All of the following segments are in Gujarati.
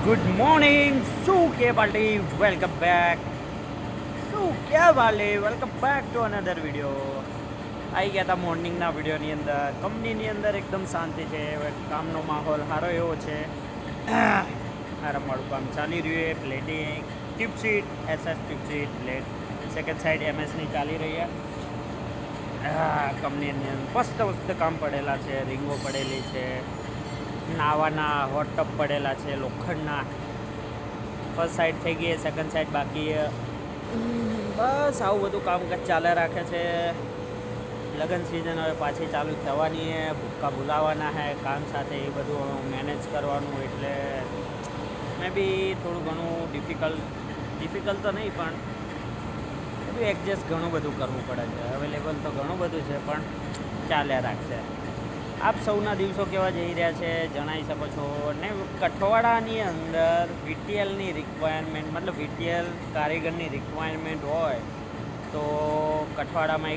Good morning. શું કે પાર્ટી, વેલકમ બેક. શું ક્યાં વાલે, welcome back to another video. આવી ગયા હતા મોર્નિંગના વિડીયોની અંદર. કંપનીની અંદર એકદમ શાંતિ છે, કામનો માહોલ સારો એવો છે. મારું કામ ચાલી રહ્યું છે. પ્લેટિંગ ટીપશીટ, SS ટીપશીટ પ્લેટ, સેકન્ડ સાઈડ MSની ચાલી રહી છે. કંપનીની અંદર મસ્ત કામ પડેલા છે. રીંગો પડેલી છે, નાવાના હોટ ટબ પડેલા છે લોખંડના. ફર્સ્ટ સાઈડ થઈ ગઈ, સેકન્ડ સાઈડ બાકી. બસ આવું બધું કામકાજ ચાલે રાખે છે. લગ્ન સિઝન હવે પાછી ચાલુ થવાની છે. ભૂક્કા ભૂલાવાના છે કામ સાથે, એ બધું મેનેજ કરવાનું. એટલે મેં બી થોડું ઘણું ડિફિકલ્ટ તો નહીં, પણ બધું એડજસ્ટ ઘણું બધું કરવું પડે છે. અવેલેબલ તો ઘણું બધું છે, પણ ચાલ્યા રાખશે. આપ સૌના દિવસો કેવા જઈ રહ્યા છે જણાવી શકો છો. ને કઠવાડાની અંદર VTLની રિક્વાયરમેન્ટ, મતલબ VTL કારીગરની રિક્વાયરમેન્ટ હોય તો કઠવાડામાં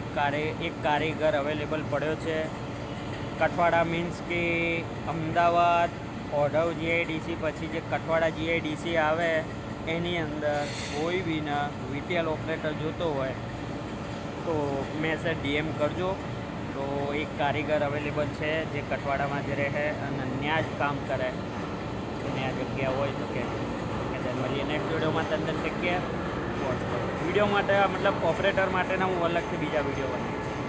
એક કારીગર અવેલેબલ પડ્યો છે. કઠવાડા મીન્સ કે અમદાવાદ ઓઢવ GIDC પછી જે કઠવાડા GIDC આવે એની અંદર કોઈ બીના VTL ઓપરેટર જોતો હોય તો મેસેજ DM કરજો. તો એક કારીગર અવેલેબલ છે જે કઠવાડામાં જ રહે અને ત્યાં જ કામ કરે. ત્યાં જગ્યા હોય તો કે મળીએ નેક્સ્ટ વિડીયોમાં. તંદર જગ્યા વિડીયો માટે, મતલબ ઓપરેટર માટેના હું અલગથી બીજા વિડીયો બનાવીશ.